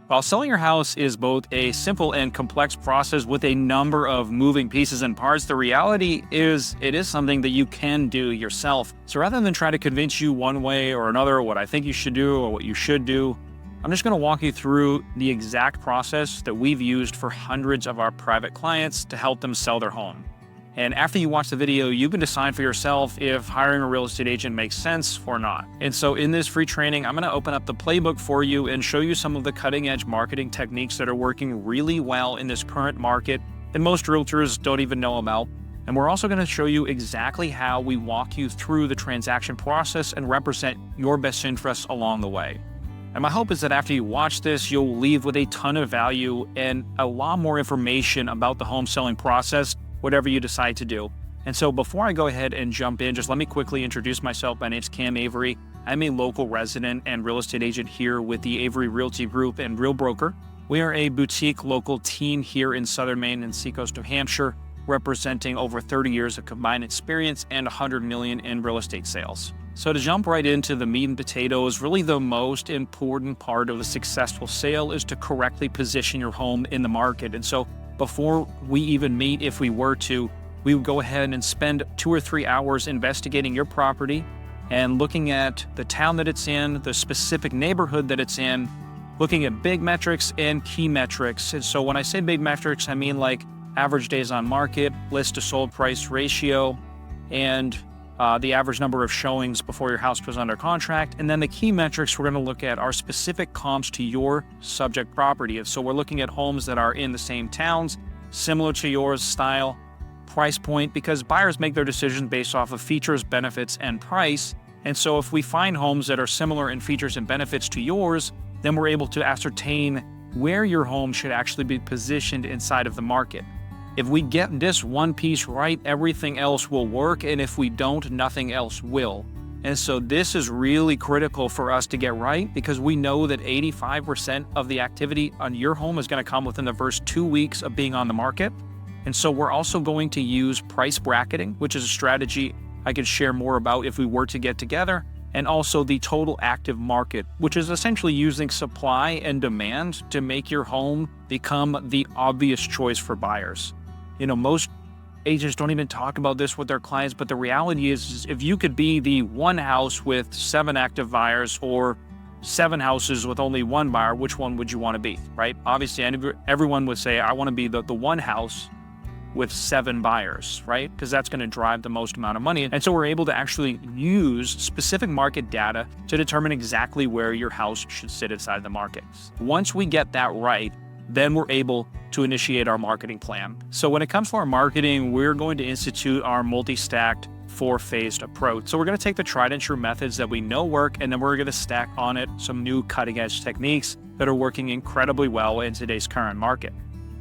While selling your house is both a simple and complex process with a number of moving pieces and parts, the reality is it is something that you can do yourself. So rather than try to convince you one way or another what I think you should do or what you should do, I'm just going to walk you through the exact process that we've used for hundreds of our private clients to help them sell their home. And after you watch the video, you can decide for yourself if hiring a real estate agent makes sense or not. And so in this free training, I'm going to open up the playbook for you and show you some of the cutting edge marketing techniques that are working really well in this current market that most realtors don't even know about. And we're also going to show you exactly how we walk you through the transaction process and represent your best interests along the way. And my hope is that after you watch this, you'll leave with a ton of value and a lot more information about the home selling process, whatever you decide to do. And so before I go ahead and jump in, just let me quickly introduce myself. My name's Cam Avery. I'm a local resident and real estate agent here with the Avery Realty Group and Real Broker. We are a boutique local team here in southern Maine and seacoast of Hampshire, representing over 30 years of combined experience and 100 million in real estate sales. So to jump right into the meat and potatoes, really the most important part of a successful sale is to correctly position your home in the market. And so before we even meet, if we were to, we would go ahead and spend 2 or 3 hours investigating your property and looking at the town that it's in, the specific neighborhood that it's in, looking at big metrics and key metrics. And so when I say big metrics, I mean like average days on market, list to sold price ratio, and the average number of showings before your house goes under contract. And then the key metrics we're going to look at are specific comps to your subject property. And so we're looking at homes that are in the same towns, similar to yours, style, price point, because buyers make their decisions based off of features, benefits, and price. And so if we find homes that are similar in features and benefits to yours, then we're able to ascertain where your home should actually be positioned inside of the market. If we get this one piece right, everything else will work. And if we don't, nothing else will. And so this is really critical for us to get right because we know that 85% of the activity on your home is going to come within the first 2 weeks of being on the market. And so we're also going to use price bracketing, which is a strategy I could share more about if we were to get together. And also the total active market, which is essentially using supply and demand to make your home become the obvious choice for buyers. You know, most agents don't even talk about this with their clients, but the reality is if you could be the one house with 7 active buyers or 7 houses with only 1 buyer, which one would you want to be, right? Obviously, everyone would say, I want to be the one house with 7 buyers, right? Because that's going to drive the most amount of money. And so we're able to actually use specific market data to determine exactly where your house should sit inside the market. Once we get that right, then we're able to initiate our marketing plan. So when it comes to our marketing, we're going to institute our multi-stacked 4-phased approach. So we're going to take the tried and true methods that we know work, and then we're going to stack on it some new cutting edge techniques that are working incredibly well in today's current market.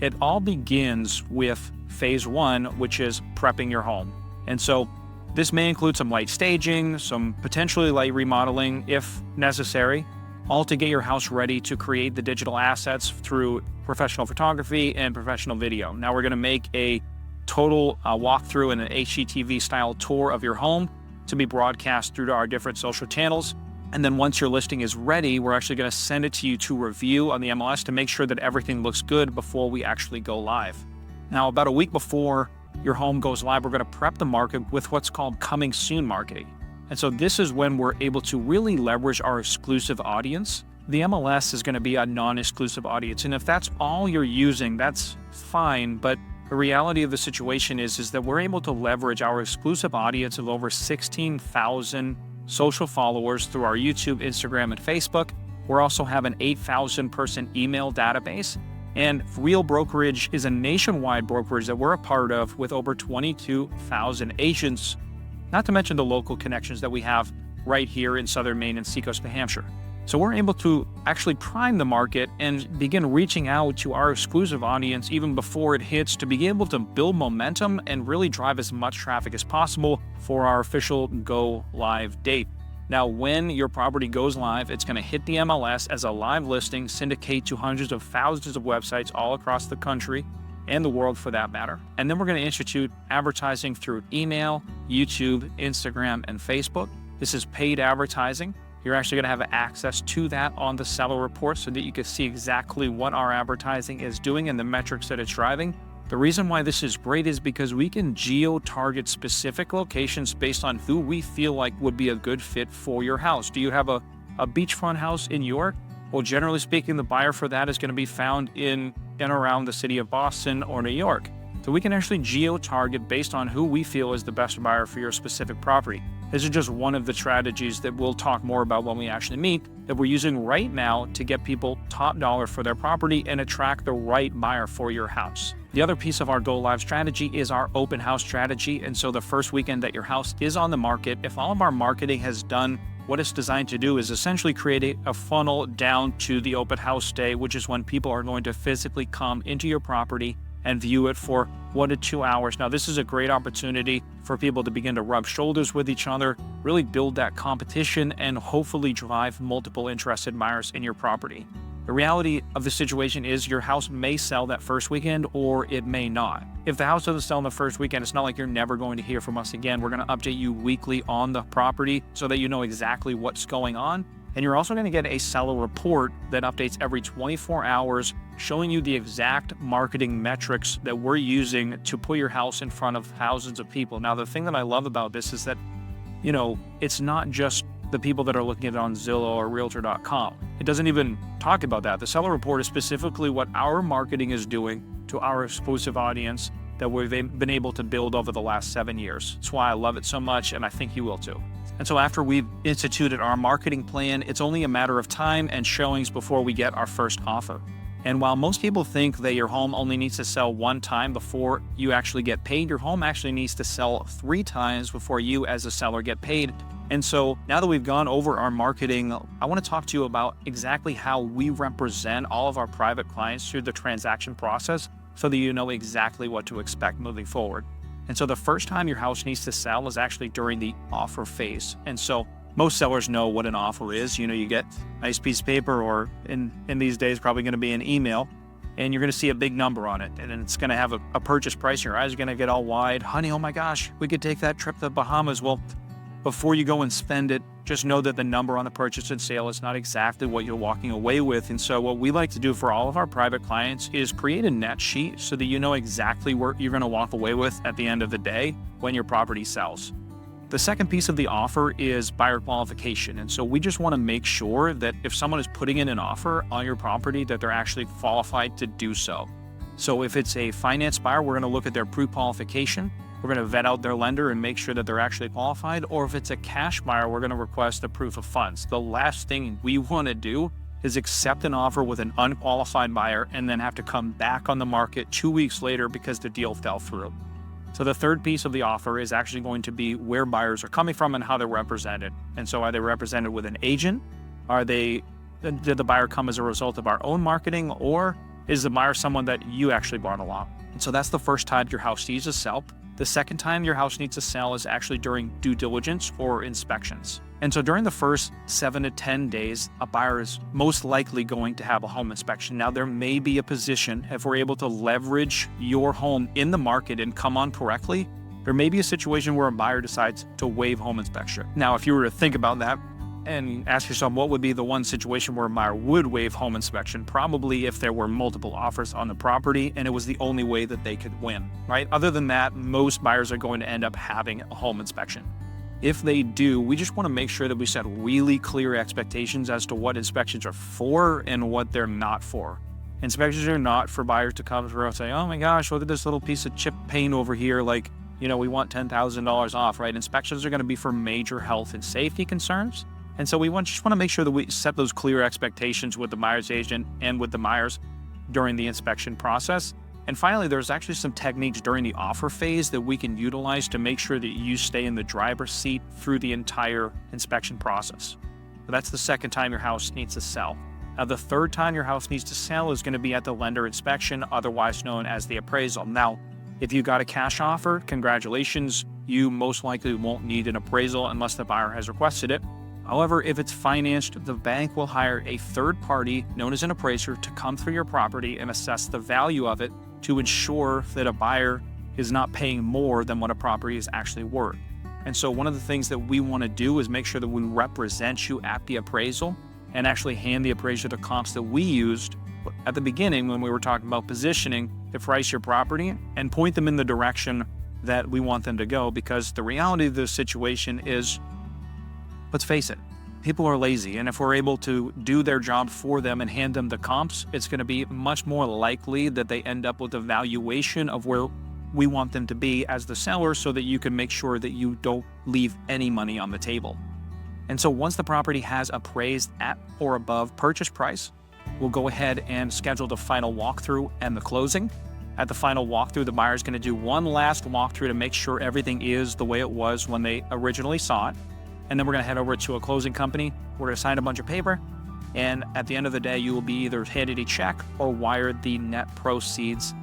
It all begins with phase 1, which is prepping your home. And so this may include some light staging, some potentially light remodeling if necessary, all to get your house ready to create the digital assets through professional photography and professional video. Now we're going to make a total walkthrough and an HGTV style tour of your home to be broadcast through to our different social channels. And then once your listing is ready, we're actually going to send it to you to review on the MLS to make sure that everything looks good before we actually go live. Now, about a week before your home goes live, we're going to prep the market with what's called coming soon marketing. And so this is when we're able to really leverage our exclusive audience. The MLS is going to be a non-exclusive audience. And if that's all you're using, that's fine. But the reality of the situation is that we're able to leverage our exclusive audience of over 16,000 social followers through our YouTube, Instagram, and Facebook. We also have an 8,000 person email database. And Real Brokerage is a nationwide brokerage that we're a part of with over 22,000 agents, not to mention the local connections that we have right here in southern Maine and seacoast of Hampshire. So we're able to actually prime the market and begin reaching out to our exclusive audience even before it hits to be able to build momentum and really drive as much traffic as possible for our official go live date. Now, when your property goes live, it's going to hit the MLS as a live listing, syndicate to hundreds of thousands of websites all across the country and the world for that matter. And then we're going to institute advertising through email, YouTube, Instagram, and Facebook. This is paid advertising. You're actually going to have access to that on the seller report so that you can see exactly what our advertising is doing and the metrics that it's driving. The reason why this is great is because we can geo-target specific locations based on who we feel like would be a good fit for your house. Do you have a beachfront house in York? Well, generally speaking, the buyer for that is going to be found in and around the city of Boston or New York. So we can actually geo-target based on who we feel is the best buyer for your specific property. This is just one of the strategies that we'll talk more about when we actually meet that we're using right now to get people top dollar for their property and attract the right buyer for your house. The other piece of our go live strategy is our open house strategy. And so the first weekend that your house is on the market, if all of our marketing has done what it's designed to do is essentially create a funnel down to the open house day, which is when people are going to physically come into your property and view it for 1 to 2 hours. Now, this is a great opportunity for people to begin to rub shoulders with each other, really build that competition, and hopefully drive multiple interested buyers in your property. The reality of the situation is your house may sell that first weekend or it may not. If the house doesn't sell in the first weekend, it's not like you're never going to hear from us again. We're going to update you weekly on the property so that you know exactly what's going on. And you're also going to get a seller report that updates every 24 hours, showing you the exact marketing metrics that we're using to put your house in front of thousands of people. Now, the thing that I love about this is that, it's not just the people that are looking at it on Zillow or Realtor.com. It doesn't even talk about that. The seller report is specifically what our marketing is doing to our exclusive audience that we've been able to build over the last 7 years. That's why I love it so much, and I think you will too. And so after we've instituted our marketing plan, it's only a matter of time and showings before we get our first offer. And while most people think that your home only needs to sell one time before you actually get paid, your home actually needs to sell 3 times before you as a seller get paid. And so now that we've gone over our marketing, I want to talk to you about exactly how we represent all of our private clients through the transaction process so that you know exactly what to expect moving forward. And so the first time your house needs to sell is actually during the offer phase. And so most sellers know what an offer is. You get a nice piece of paper, or in these days, probably going to be an email, and you're going to see a big number on it. And then it's going to have a purchase price. Your eyes are going to get all wide. Honey, oh my gosh, we could take that trip to the Bahamas. Well, before you go and spend it, just know that the number on the purchase and sale is not exactly what you're walking away with. And so what we like to do for all of our private clients is create a net sheet so that you know exactly what you're going to walk away with at the end of the day when your property sells. The second piece of the offer is buyer qualification. And so we just want to make sure that if someone is putting in an offer on your property, that they're actually qualified to do so. So if it's a finance buyer, we're going to look at their pre-qualification. We're going to vet out their lender and make sure that they're actually qualified. Or if it's a cash buyer, we're going to request a proof of funds. The last thing we want to do is accept an offer with an unqualified buyer and then have to come back on the market 2 weeks later because the deal fell through. So the third piece of the offer is actually going to be where buyers are coming from and how they're represented. And so are they represented with an agent? Did the buyer come as a result of our own marketing, or is the buyer someone that you actually brought along? And so that's the first time your house needs to sell. The second time your house needs to sell is actually during due diligence or inspections. And so during the first 7 to 10 days, a buyer is most likely going to have a home inspection. Now, there may be a position, if we're able to leverage your home in the market and come on correctly, there may be a situation where a buyer decides to waive home inspection. Now, if you were to think about that and ask yourself what would be the one situation where a buyer would waive home inspection, probably if there were multiple offers on the property and it was the only way that they could win, right? Other than that, most buyers are going to end up having a home inspection. If they do, we just want to make sure that we set really clear expectations as to what inspections are for and what they're not for. Inspections are not for buyers to come through and say, oh my gosh, look at this little piece of chip paint over here. We want $10,000 off, right? Inspections are going to be for major health and safety concerns. And so we just want to make sure that we set those clear expectations with the buyer's agent and with the buyers during the inspection process. And finally, there's actually some techniques during the offer phase that we can utilize to make sure that you stay in the driver's seat through the entire inspection process. So that's the second time your house needs to sell. Now, the third time your house needs to sell is going to be at the lender inspection, otherwise known as the appraisal. Now, if you got a cash offer, congratulations. You most likely won't need an appraisal unless the buyer has requested it. However, if it's financed, the bank will hire a third party known as an appraiser to come through your property and assess the value of it to ensure that a buyer is not paying more than what a property is actually worth. And so one of the things that we want to do is make sure that we represent you at the appraisal and actually hand the appraiser the comps that we used at the beginning when we were talking about positioning to price your property and point them in the direction that we want them to go. Because the reality of this situation is, let's face it, people are lazy. And if we're able to do their job for them and hand them the comps, it's going to be much more likely that they end up with a valuation of where we want them to be as the seller, so that you can make sure that you don't leave any money on the table. And so once the property has appraised at or above purchase price, we'll go ahead and schedule the final walkthrough and the closing. At the final walkthrough, the buyer is going to do one last walkthrough to make sure everything is the way it was when they originally saw it. And then we're going to head over to a closing company. We're going to sign a bunch of paper. And at the end of the day, you will be either handed a check or wired the net proceeds,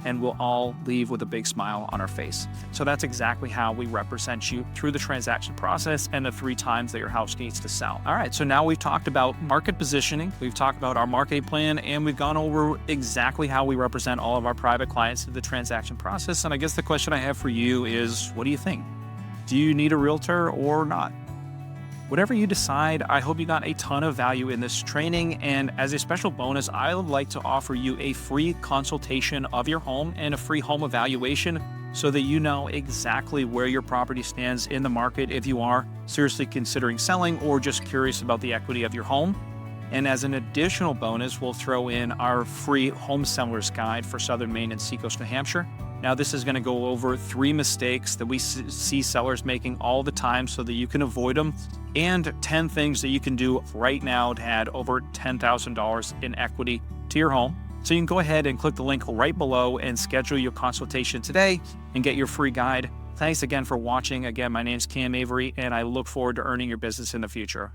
and we'll all leave with a big smile on our face. So that's exactly how we represent you through the transaction process and the 3 times that your house needs to sell. All right, so now we've talked about market positioning, we've talked about our marketing plan, and we've gone over exactly how we represent all of our private clients through the transaction process. And I guess the question I have for you is, what do you think? Do you need a realtor or not? Whatever you decide, I hope you got a ton of value in this training. And as a special bonus, I would like to offer you a free consultation of your home and a free home evaluation, so that you know exactly where your property stands in the market if you are seriously considering selling or just curious about the equity of your home. And as an additional bonus, we'll throw in our free home seller's guide for Southern Maine and Seacoast, New Hampshire. Now, this is going to go over 3 mistakes that we see sellers making all the time so that you can avoid them, and 10 things that you can do right now to add over $10,000 in equity to your home. So you can go ahead and click the link right below and schedule your consultation today and get your free guide. Thanks again for watching. Again, my name is Cam Avery, and I look forward to earning your business in the future.